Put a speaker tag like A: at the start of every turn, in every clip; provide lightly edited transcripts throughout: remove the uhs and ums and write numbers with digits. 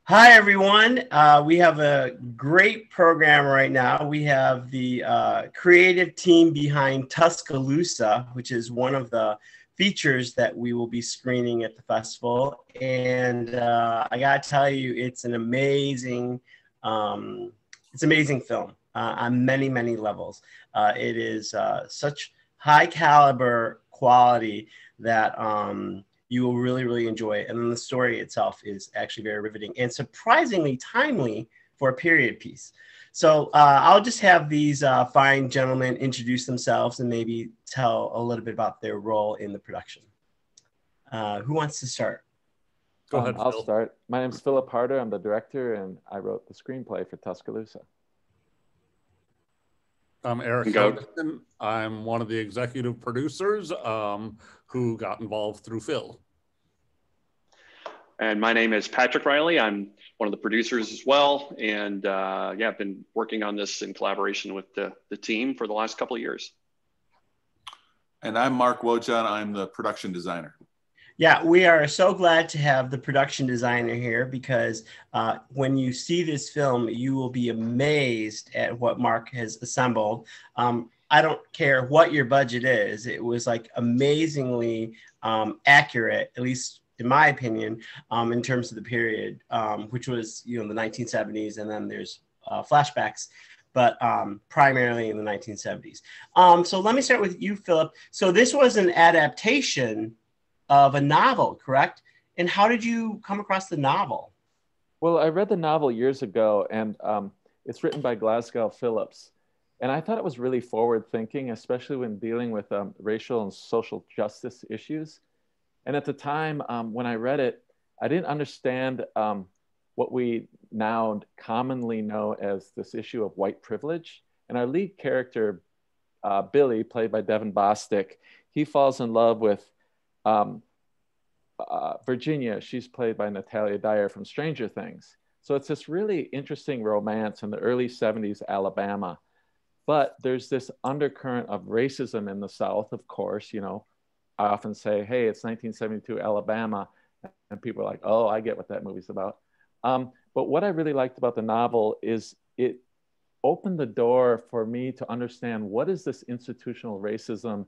A: Hi, everyone. We have a great program right now. We have the creative team behind Tuscaloosa, which is one of the features that we will be screening at the festival. And I got to tell you, it's amazing film on many, many levels. It is such high caliber quality that you will really, really enjoy it. And then the story itself is actually very riveting and surprisingly timely for a period piece. So I'll just have these fine gentlemen introduce themselves and maybe tell a little bit about their role in the production. Who wants to start?
B: Go ahead,
C: I'll
B: Phil.
C: start. My name's Philip Harder. I'm the director, and I wrote the screenplay for Tuscaloosa.
B: I'm Erik Helgeson. I'm one of the executive producers who got involved through Phil.
D: And my name is Patrick Riley. I'm one of the producers as well. And I've been working on this in collaboration with the team for the last couple of years.
E: And I'm Mark Wojahn. I'm the production designer.
A: Yeah, we are so glad to have the production designer here because when you see this film, you will be amazed at what Mark has assembled. I don't care what your budget is. It was like amazingly accurate, at least in my opinion, in terms of the period, which was, the 1970s, and then there's flashbacks, but primarily in the 1970s. So let me start with you, Philip. So this was an adaptation of a novel, correct? And how did you come across the novel?
C: Well, I read the novel years ago, and it's written by Glasgow Phillips. And I thought it was really forward-thinking, especially when dealing with racial and social justice issues. And at the time, when I read it, I didn't understand what we now commonly know as this issue of white privilege. And our lead character, Billy, played by Devon Bostick, he falls in love with Virginia. She's played by Natalia Dyer from Stranger Things. So it's this really interesting romance in the early 70s Alabama. But there's this undercurrent of racism in the South, of course. I often say, hey, it's 1972 Alabama. And people are like, oh, I get what that movie's about. But what I really liked about the novel is it opened the door for me to understand what is this institutional racism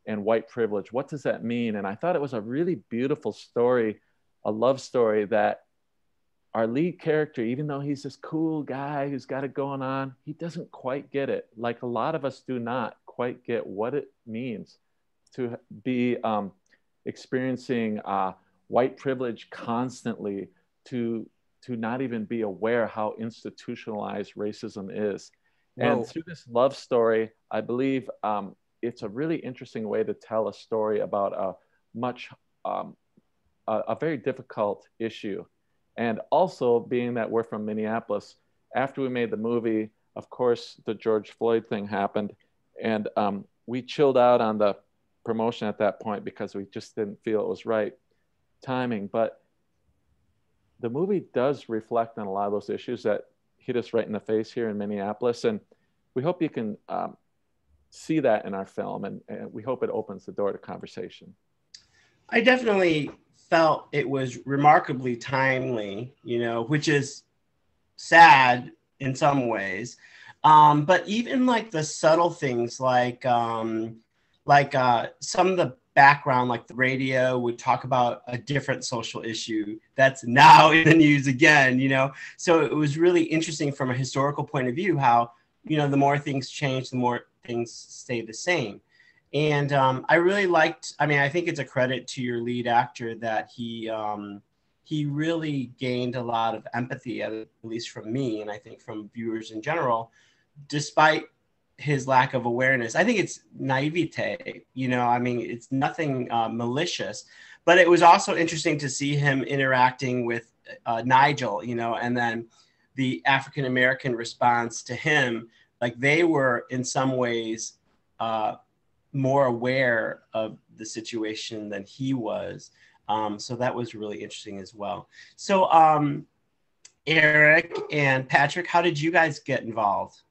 C: and white privilege. What does that mean? And I thought it was a really beautiful story, a love story that our lead character, even though he's this cool guy who's got it going on, he doesn't quite get it. Like a lot of us do not quite get what it means to be experiencing white privilege constantly, to not even be aware how institutionalized racism is.
B: Whoa.
C: And through this love story, I believe it's a really interesting way to tell a story about a very difficult issue. And also, being that we're from Minneapolis, after we made the movie, of course, the George Floyd thing happened. And we chilled out on the promotion at that point because we just didn't feel it was right timing. But the movie does reflect on a lot of those issues that hit us right in the face here in Minneapolis. And we hope you can see that in our film, and we hope it opens the door to conversation.
A: I definitely felt it was remarkably timely, which is sad in some ways. But even like the subtle things, like some of the background, like the radio would talk about a different social issue that's now in the news again, So it was really interesting from a historical point of view, how, the more things change, the more things stay the same. And I really liked, I think it's a credit to your lead actor that he really gained a lot of empathy, at least from me, and I think from viewers in general, despite his lack of awareness. I think it's naivete, it's nothing malicious, but it was also interesting to see him interacting with Nigel, and then the African-American response to him, like they were in some ways more aware of the situation than he was. So that was really interesting as well. So Erik and Patrick, how did you guys get involved?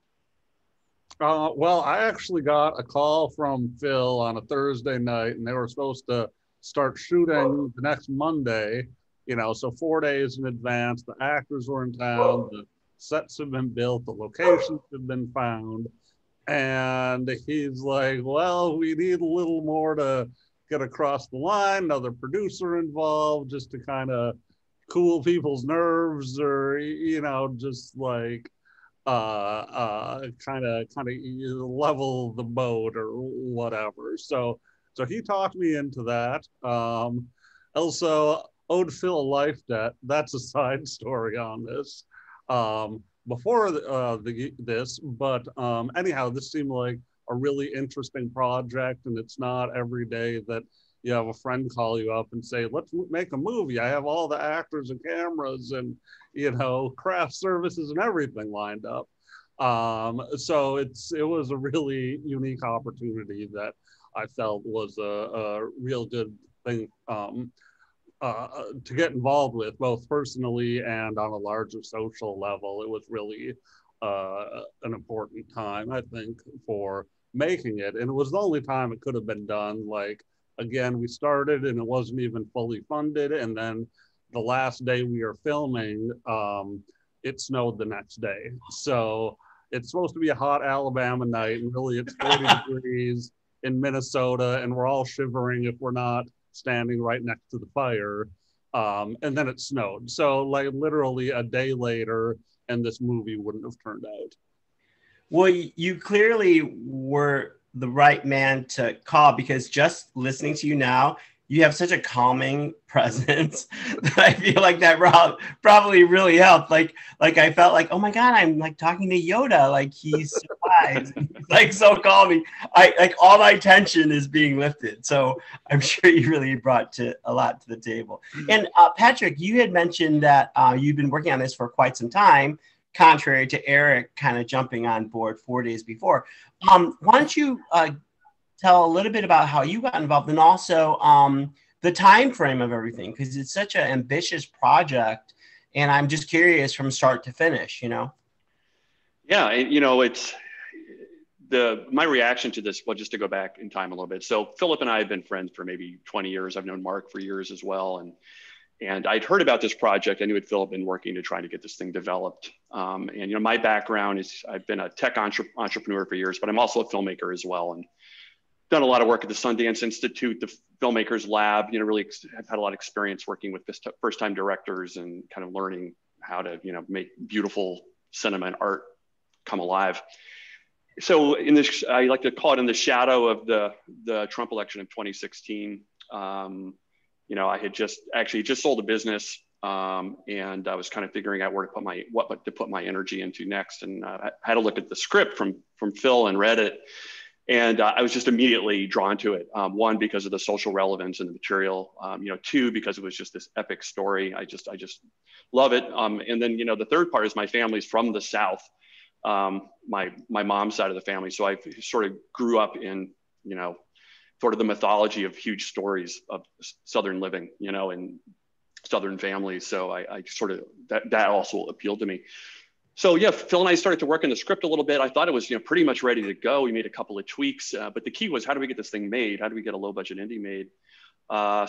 B: Well, I actually got a call from Phil on a Thursday night, and they were supposed to start shooting the next Monday. you know, so 4 days in advance, the actors were in town, the sets have been built, the locations have been found. And he's like, well, we need a little more to get across the line, another producer involved, just to kind of cool people's nerves, or, you know, just like kind of level the boat or whatever. So he talked me into that. Also owed Phil a life debt. That's a side story on this. Before this, but anyhow, this seemed like a really interesting project, and it's not every day that you have a friend call you up and say, let's make a movie. I have all the actors and cameras and, you know, craft services and everything lined up. So it was a really unique opportunity that I felt was a real good thing to get involved with, both personally and on a larger social level. It was really an important time, I think, for making it. And it was the only time it could have been done. Like, again, we started and it wasn't even fully funded. And then the last day we were filming, it snowed the next day. So it's supposed to be a hot Alabama night, and really it's 40 degrees in Minnesota, and we're all shivering if we're not standing right next to the fire. And then it snowed. So like literally a day later, and this movie wouldn't have turned out.
A: Well, you clearly were the right man to call, because just listening to you now, you have such a calming presence that I feel like that probably really helped. Like I felt like, oh my God, I'm like talking to Yoda. Like he's surprised, like so calming. Like all my tension is being lifted. So I'm sure you really brought a lot to the table. And Patrick, you had mentioned that you've been working on this for quite some time, contrary to Erik kind of jumping on board 4 days before. Why don't you tell a little bit about how you got involved, and also the time frame of everything, because it's such an ambitious project, and I'm just curious from start to finish, you know?
D: Yeah, and you know, it's my reaction to this, well, just to go back in time a little bit. So Philip and I have been friends for maybe 20 years. I've known Mark for years as well. And I'd heard about this project. I knew that Philip had been working to try to get this thing developed. And, you know, my background is I've been a tech entrepreneur for years, but I'm also a filmmaker as well. And done a lot of work at the Sundance Institute, the Filmmakers Lab, you know, really have had a lot of experience working with first-time directors and kind of learning how to, you know, make beautiful cinema and art come alive. So in this, I like to call it in the shadow of the Trump election of 2016. You know, I had just sold a business, and I was kind of figuring out where to what to put my energy into next. And I had a look at the script from Phil and read it. And I was just immediately drawn to it. One, because of the social relevance and the material. You know, two, because it was just this epic story. I just love it. And then, you know, the third part is my family's from the South, my mom's side of the family. So I sort of grew up in, you know, sort of the mythology of huge stories of Southern living, you know, and Southern families. So I sort of, that also appealed to me. So yeah, Phil and I started to work on the script a little bit. I thought it was, you know, pretty much ready to go. We made a couple of tweaks, but the key was, how do we get this thing made? How do we get a low budget indie made?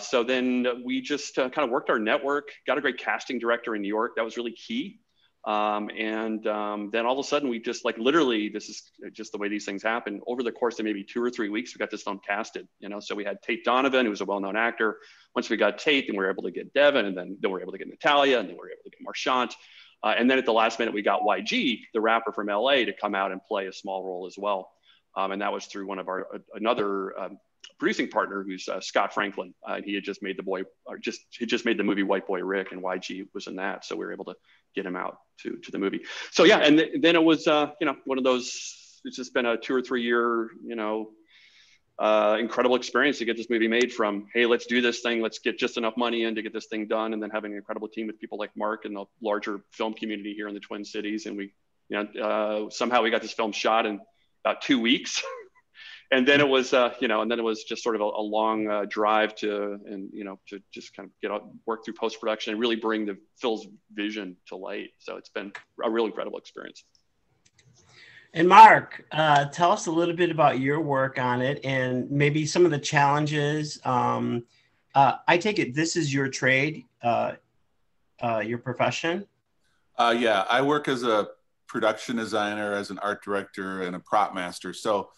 D: So then we just kind of worked our network, got a great casting director in New York. That was really key. And then all of a sudden we just like, literally, this is just the way these things happen. Over the course of maybe 2 or 3 weeks, we got this film casted, you know? So we had Tate Donovan, who was a well-known actor. Once we got Tate, then we were able to get Devon, and then we were able to get Natalia, and then we were able to get Marchant. And then at the last minute, we got YG, the rapper from LA, to come out and play a small role as well. And that was through one of another producing partner, who's Scott Franklin. He had just made the movie White Boy Rick, and YG was in that. So we were able to get him out to the movie. So yeah, and then it was, you know, one of those, it's just been a 2 or 3 year, you know, incredible experience to get this movie made, from, hey, let's do this thing, let's get just enough money in to get this thing done, and then having an incredible team with people like Mark and the larger film community here in the Twin Cities. And we, you know, somehow we got this film shot in about 2 weeks. And then it was, you know, and then it was just sort of a long drive to just kind of work through post-production and really bring Phil's vision to light. So it's been a real incredible experience.
A: And Mark, tell us a little bit about your work on it, and maybe some of the challenges. I take it this is your trade. your profession?
E: Yeah, I work as a production designer, as an art director, and a prop master. So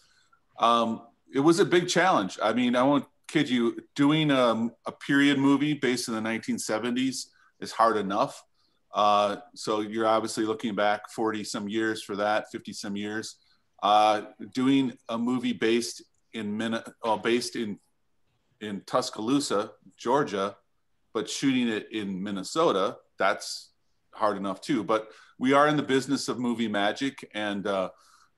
E: it was a big challenge. I mean, I won't kid you, doing a period movie based in the 1970s is hard enough. So you're obviously looking back 40 some years for that, 50 some years. Doing a movie based in Tuscaloosa, Georgia, but shooting it in Minnesota, that's hard enough too. But we are in the business of movie magic, and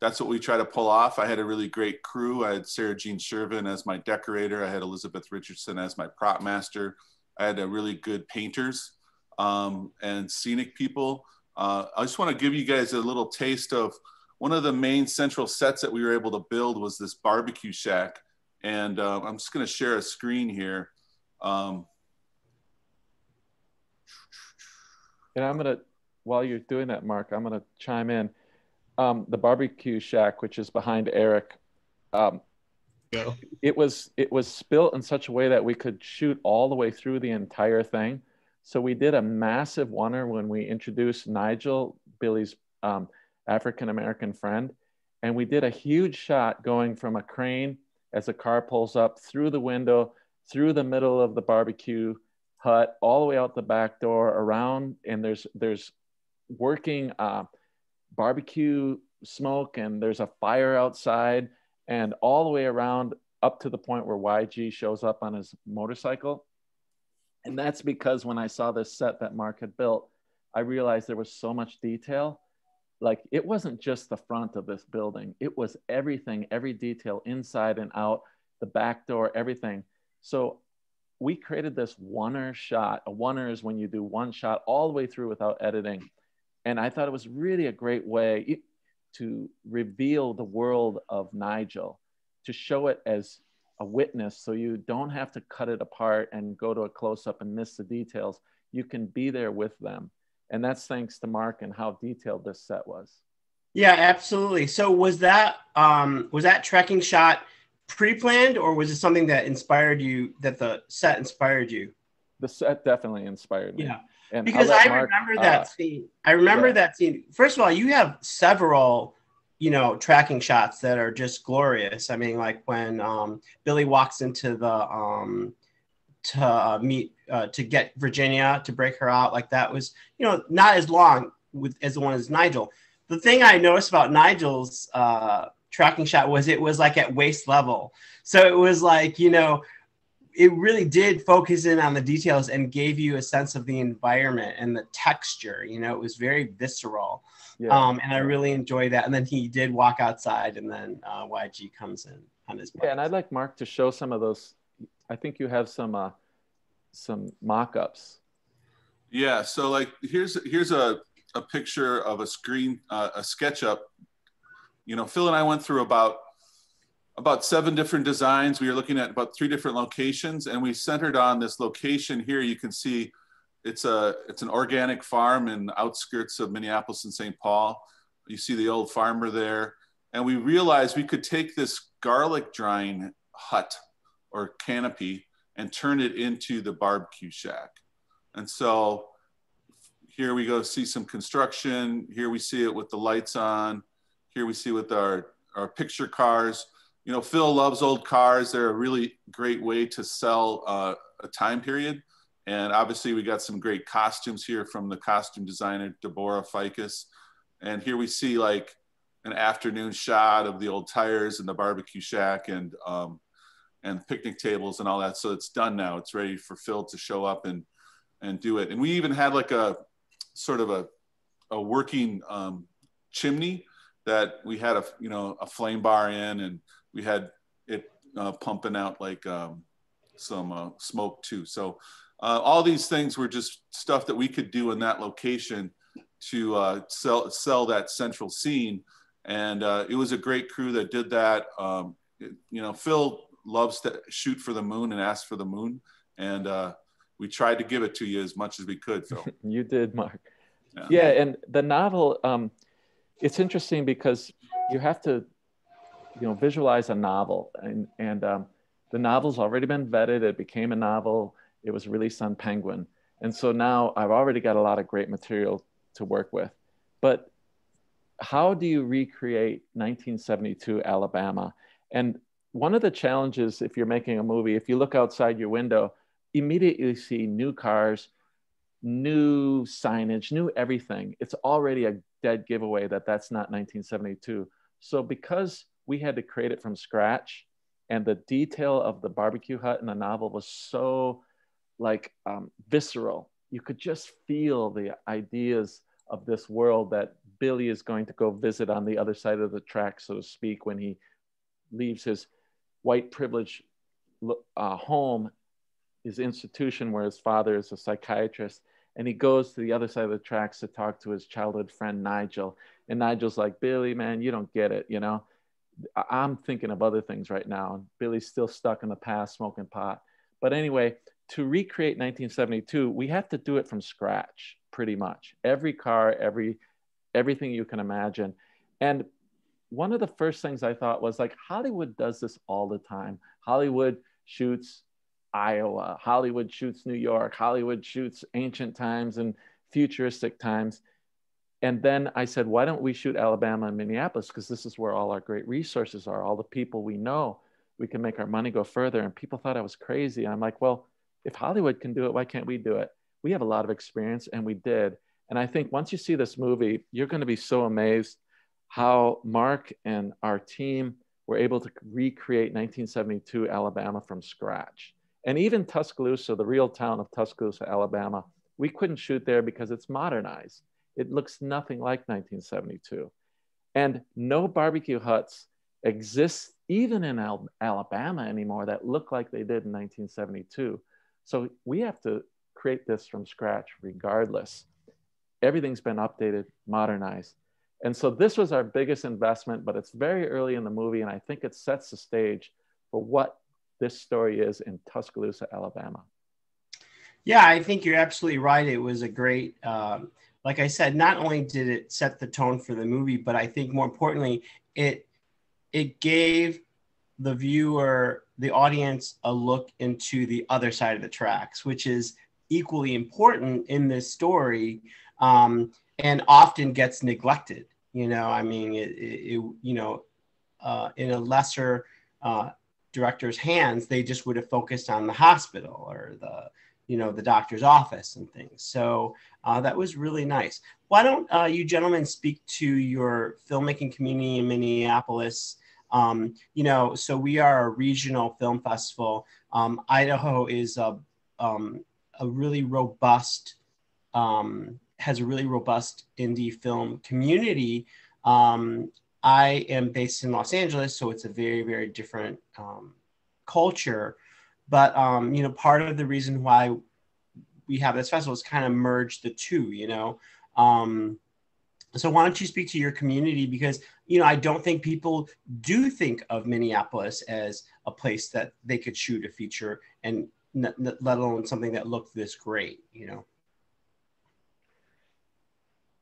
E: that's what we try to pull off. I had a really great crew. I had Sarah Jean Shervin as my decorator. I had Elizabeth Richardson as my prop master. I had really good painters and scenic people. I just want to give you guys a little taste of one of the main central sets that we were able to build was this barbecue shack. And I'm just going to share a screen here.
C: And I'm going to, while you're doing that, Mark, I'm going to chime in. The barbecue shack, which is behind Erik, it was built in such a way that we could shoot all the way through the entire thing. So we did a massive oneer when we introduced Nigel, Billy's African-American friend. And we did a huge shot going from a crane as a car pulls up through the window, through the middle of the barbecue hut, all the way out the back door, around, and there's working barbecue smoke, and there's a fire outside, and all the way around up to the point where YG shows up on his motorcycle. And that's because when I saw this set that Mark had built, I realized there was so much detail. Like, it wasn't just the front of this building. It was everything, every detail inside and out, the back door, everything. So we created this oneer shot. A oneer is when you do one shot all the way through without editing. And I thought it was really a great way to reveal the world of Nigel, to show it as a witness, so you don't have to cut it apart and go to a close-up and miss the details. You can be there with them. And that's thanks to Mark and how detailed this set was.
A: Yeah, absolutely. So was that trekking shot pre-planned, or was it something that inspired you, that the set inspired you?
C: The set definitely inspired me.
A: Yeah.
C: And
A: because remember that scene. I remember that scene. First of all, you have several, tracking shots that are just glorious. I mean, like when Billy walks into the to get Virginia, to break her out, like that was, not as long as the one as Nigel. The thing I noticed about Nigel's tracking shot was it was like at waist level. So it was like, it really did focus in on the details and gave you a sense of the environment and the texture. It was very visceral. Yeah. And I really enjoyed that. And then he did walk outside, and then YG comes in on his bike.
C: Yeah, and I'd like Mark to show some of those. I think you have some mock-ups.
E: Yeah, so like here's a picture of a screen, a SketchUp. Phil and I went through about 7 different designs. We were looking at about 3 different locations, and we centered on this location here. You can see it's an organic farm in the outskirts of Minneapolis and St. Paul. You see the old farmer there. And we realized we could take this garlic drying hut or canopy and turn it into the barbecue shack. And so here we go see some construction. Here we see it with the lights on. Here we see with our picture cars. Phil loves old cars. They're a really great way to sell a time period. And obviously we got some great costumes here from the costume designer, Deborah Ficus. And here we see like an afternoon shot of the old tires and the barbecue shack and picnic tables and all that. So it's done now. It's ready for Phil to show up and do it. And we even had like a sort of a working chimney that we had a flame bar in, and we had it pumping out like some smoke too. So all these things were just stuff that we could do in that location to sell that central scene. And it was a great crew that did that. Phil loves to shoot for the moon and ask for the moon. And we tried to give it to you as much as we could, Phil.
C: You did, Mark. Yeah, and the novel, it's interesting because you have to, visualize a novel. And the novel's already been vetted. It became a novel. It was released on Penguin. And so now I've already got a lot of great material to work with. But how do you recreate 1972 Alabama? And one of the challenges, if you're making a movie, if you look outside your window, immediately see new cars, new signage, new everything. It's already a dead giveaway that that's not 1972. So because we had to create it from scratch, and the detail of the barbecue hut in the novel was so like visceral, you could just feel the ideas of this world that Billy is going to go visit on the other side of the track, so to speak, when he leaves his white privilege home, his institution where his father is a psychiatrist, and he goes to the other side of the tracks to talk to his childhood friend Nigel. And Nigel's like, Billy, man, you don't get it, you know? I'm thinking of other things right now. And Billy's still stuck in the past smoking pot. But anyway, to recreate 1972, we have to do it from scratch, pretty much. Every car, everything you can imagine. And one of the first things I thought was like, Hollywood does this all the time. Hollywood shoots Iowa, Hollywood shoots New York, Hollywood shoots ancient times and futuristic times. And then I said, why don't we shoot Alabama and Minneapolis? Because this is where all our great resources are, all the people we know. We can make our money go further. And people thought I was crazy. I'm like, well, if Hollywood can do it, why can't we do it? We have a lot of experience, and we did. And I think once you see this movie, you're going to be so amazed how Mark and our team were able to recreate 1972 Alabama from scratch. And even Tuscaloosa, the real town of Tuscaloosa, Alabama, we couldn't shoot there because it's modernized. It looks nothing like 1972. And no barbecue huts exist even in Alabama anymore that look like they did in 1972. So we have to create this from scratch regardless. Everything's been updated, modernized. And so this was our biggest investment, but it's very early in the movie, and I think it sets the stage for what this story is in Tuscaloosa, Alabama.
A: Yeah, I think you're absolutely right. It was a great, like I said, not only did it set the tone for the movie, but I think more importantly, it gave the viewer, the audience, a look into the other side of the tracks, which is equally important in this story, and often gets neglected. You know, I mean, in a lesser director's hands, they just would have focused on the hospital or the doctor's office and things. So that was really nice. Why don't you gentlemen speak to your filmmaking community in Minneapolis? So we are a regional film festival. Idaho is a really robust, has a really robust indie film community. I am based in Los Angeles, so it's a very, very different culture. But, part of the reason why we have this festival is kind of merge the two, So why don't you speak to your community? Because, I don't think people do think of Minneapolis as a place that they could shoot a feature, and let alone something that looked this great,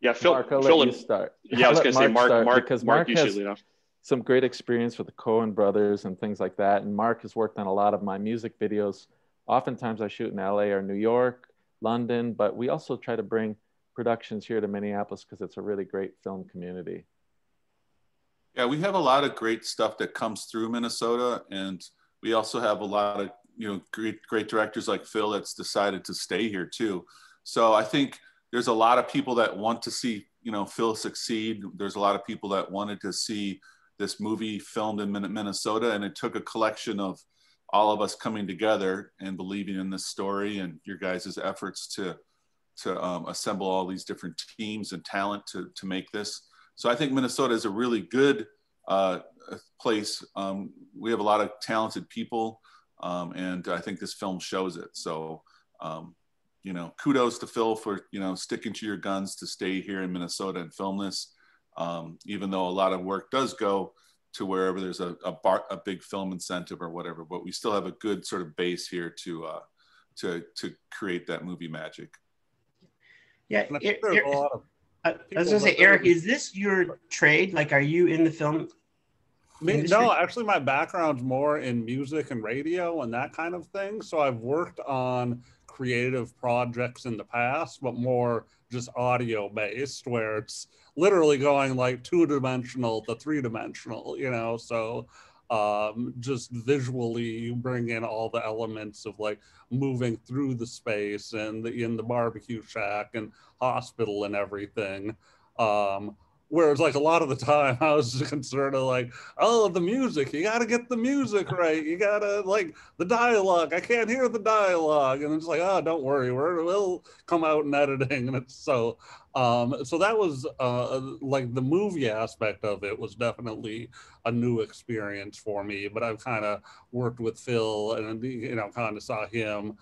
D: Yeah, Phil,
C: Mark, I'll let you start.
D: Yeah, I was going to say Mark,
C: because Mark has
D: lead off.
C: Some great experience with the Coen brothers and things like that. And Mark has worked on a lot of my music videos. Oftentimes I shoot in LA or New York, London, but we also try to bring productions here to Minneapolis because it's a really great film community.
E: Yeah, we have a lot of great stuff that comes through Minnesota, and we also have a lot of great directors like Phil that's decided to stay here too. So I think there's a lot of people that want to see Phil succeed. There's a lot of people that wanted to see this movie filmed in Minnesota, and it took a collection of all of us coming together and believing in this story and your guys' efforts to assemble all these different teams and talent to make this. So I think Minnesota is a really good place. We have a lot of talented people, and I think this film shows it. So, kudos to Phil for, sticking to your guns to stay here in Minnesota and film this, even though a lot of work does go to wherever there's a big film incentive or whatever, but we still have a good sort of base here to create that movie magic.
A: Yeah, I was going to say, Eric, is this your trade? Like, are you in the film industry?
B: No, actually, my background's more in music and radio and that kind of thing. So I've worked on creative projects in the past, but more just audio based, where it's literally going like 2-dimensional to 3-dimensional, you know? So just visually you bring in all the elements of like moving through the space and in the barbecue shack and hospital and everything. Whereas like a lot of the time I was just concerned of like, oh, the music, you got to get the music right. You got to like the dialogue. I can't hear the dialogue. And it's like, oh, don't worry. We'll come out in editing. And it's so that was like the movie aspect of it was definitely a new experience for me. But I've kind of worked with Phil and, you know, kind of saw him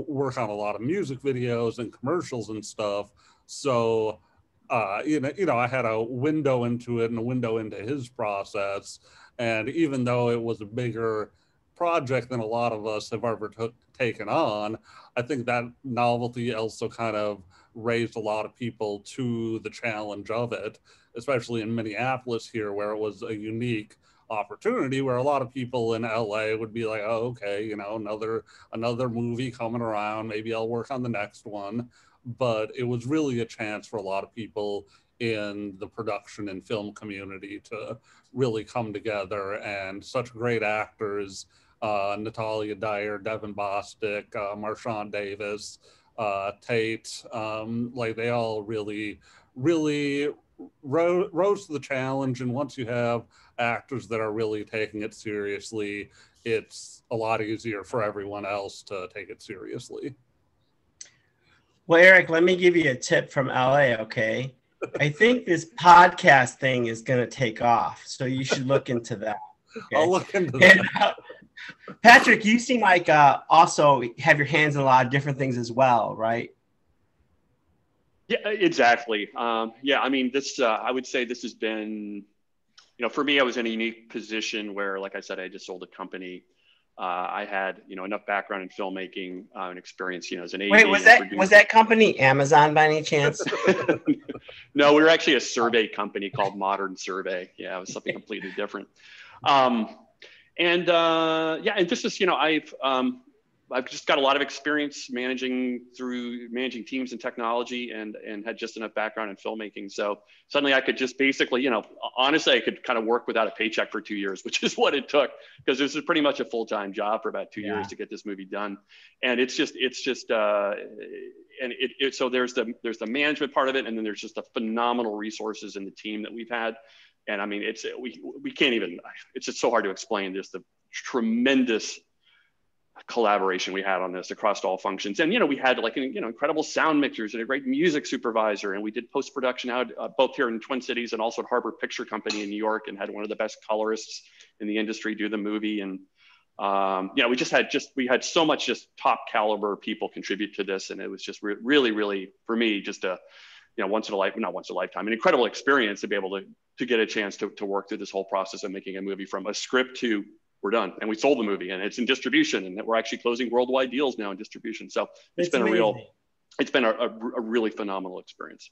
B: work on a lot of music videos and commercials and stuff. So, you know, I had a window into it and a window into his process. And even though it was a bigger project than a lot of us have ever taken on, I think that novelty also kind of raised a lot of people to the challenge of it, especially in Minneapolis here, where it was a unique opportunity where a lot of people in LA would be like, oh, okay, you know, another movie coming around, maybe I'll work on the next one. But it was really a chance for a lot of people in the production and film community to really come together, and such great actors, Natalia Dyer, Devon Bostick, Marchant Davis, Tate, like they all really rose to the challenge. And once you have actors that are really taking it seriously, it's a lot easier for everyone else to take it seriously.
A: Well, Erik, let me give you a tip from LA, okay? I think this podcast thing is going to take off, so you should look into that. Okay?
B: I'll look into that.
A: Patrick, you seem like also have your hands in a lot of different things as well, right?
D: Yeah, exactly. Yeah, I mean, this, I would say this has been, you know, for me, I was in a unique position where, like I said, I just sold a company. I had, you know, enough background in filmmaking and experience, you know, as an AD.
A: Wait, was that company Amazon by any chance?
D: No, we were actually a survey company called Modern Survey. Yeah, it was something completely different. Yeah, and this is, you know, I've just got a lot of experience managing teams and technology, and had just enough background in filmmaking. So suddenly I could just basically, you know, honestly, I could kind of work without a paycheck for 2 years, which is what it took, because this is pretty much a full-time job for about 2 years to get this movie done. And so there's the management part of it, and then there's just the phenomenal resources in the team that we've had. And I mean, we can't even, it's just so hard to explain just the tremendous collaboration we had on this across all functions. And, you know, we had like, you know, incredible sound mixers and a great music supervisor. And we did post-production out both here in Twin Cities and also at Harbor Picture Company in New York, and had one of the best colorists in the industry do the movie. And, you know, we had so much just top caliber people contribute to this. And it was just really, really, for me, just a, you know, not once in a lifetime, an incredible experience to be able to get a chance to work through this whole process of making a movie from a script to we're done. And we sold the movie, and it's in distribution, and we're actually closing worldwide deals now in distribution. So it's been a really phenomenal experience.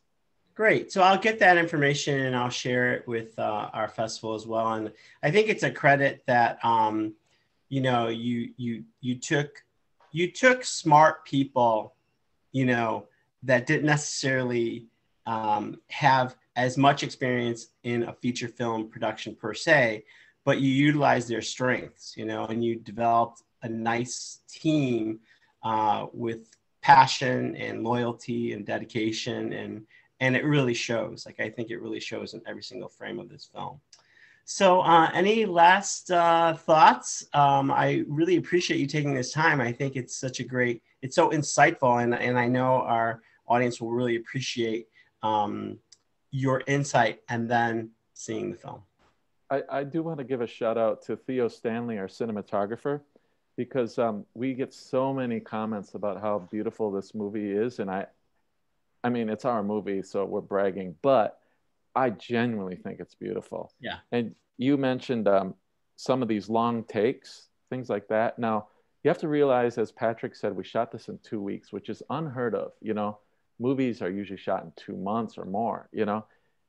A: Great. So I'll get that information and I'll share it with our festival as well. And I think it's a credit that, you know, you took smart people, you know, that didn't necessarily have as much experience in a feature film production per se, but you utilized their strengths, you know, and you developed a nice team with passion and loyalty and dedication, and it really shows. Like, I think it really shows in every single frame of this film. So any last thoughts? I really appreciate you taking this time. I think it's so insightful, and I know our audience will really appreciate your insight and then seeing the film.
C: I do want to give a shout out to Theo Stanley, our cinematographer, because we get so many comments about how beautiful this movie is. And I mean, it's our movie, so we're bragging, but I genuinely think it's beautiful.
A: Yeah.
C: And you mentioned some of these long takes, things like that. Now, you have to realize, as Patrick said, we shot this in 2 weeks, which is unheard of. You know, movies are usually shot in 2 months or more, you know?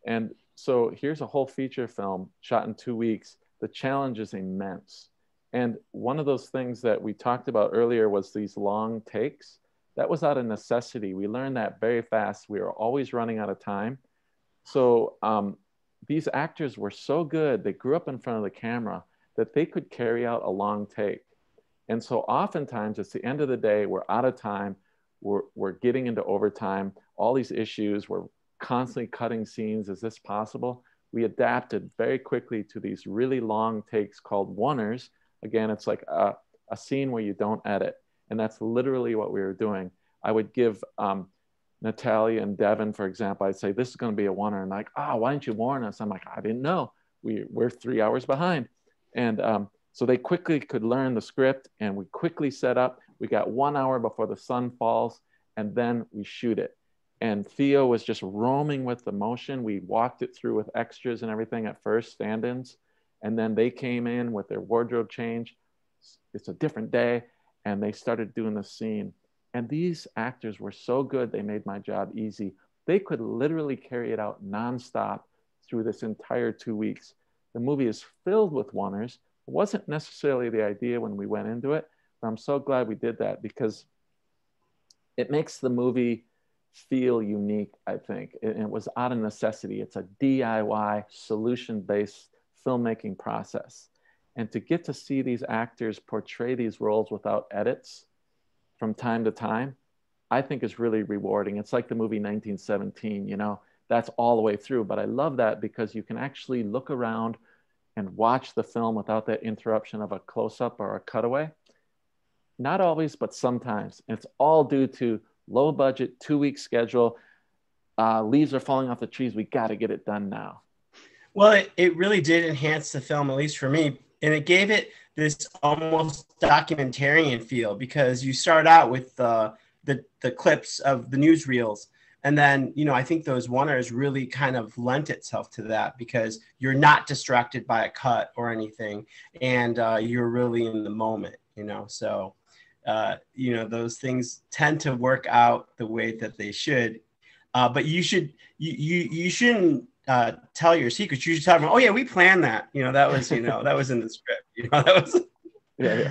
C: And so here's a whole feature film shot in 2 weeks. The challenge is immense. And one of those things that we talked about earlier was these long takes. That was out of necessity. We learned that very fast. We were always running out of time. So these actors were so good, they grew up in front of the camera, that they could carry out a long take. And so oftentimes it's the end of the day, we're out of time, we're getting into overtime, all these issues, we're constantly cutting scenes. Is this possible? We adapted very quickly to these really long takes called oneers. Again, it's like a scene where you don't edit. And that's literally what we were doing. I would give Natalia and Devon, for example, I'd say, this is going to be a oneer. And like, oh, why didn't you warn us? I'm like, I didn't know. We're 3 hours behind. And so they quickly could learn the script, and we quickly set up. We got 1 hour before the sun falls, and then we shoot it. And Theo was just roaming with the motion. We walked it through with extras and everything at first, stand-ins. And then they came in with their wardrobe change. It's a different day. And they started doing the scene. And these actors were so good, they made my job easy. They could literally carry it out nonstop through this entire 2 weeks. The movie is filled with oneers. It wasn't necessarily the idea when we went into it, but I'm so glad we did that because it makes the movie feel unique, I think. It was out of necessity. It's a DIY, solution-based filmmaking process. And to get to see these actors portray these roles without edits from time to time, I think is really rewarding. It's like the movie 1917, you know, that's all the way through. But I love that because you can actually look around and watch the film without that interruption of a close-up or a cutaway. Not always, but sometimes. And it's all due to low budget, 2 week schedule. Leaves are falling off the trees. We got to get it done now.
A: Well, it really did enhance the film, at least for me. And it gave it this almost documentarian feel because you start out with the clips of the newsreels. And then, you know, I think those oneers really kind of lent itself to that because you're not distracted by a cut or anything. And you're really in the moment, you know. So, you know, those things tend to work out the way that they should. But you shouldn't tell your secrets. You should tell them, oh yeah, we planned that. You know, that was, you know, that was in the script. You know, that was.
C: Yeah.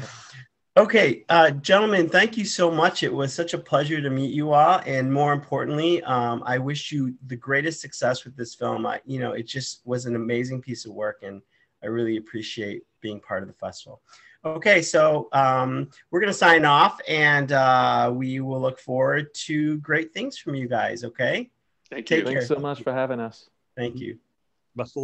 A: Okay, gentlemen, thank you so much. It was such a pleasure to meet you all, and more importantly, I wish you the greatest success with this film. You know, it just was an amazing piece of work, and I really appreciate being part of the festival. Okay, so we're going to sign off, and we will look forward to great things from you guys. Okay,
D: thank you.
C: Thanks so much for having us.
A: Thank you.
B: Best of luck.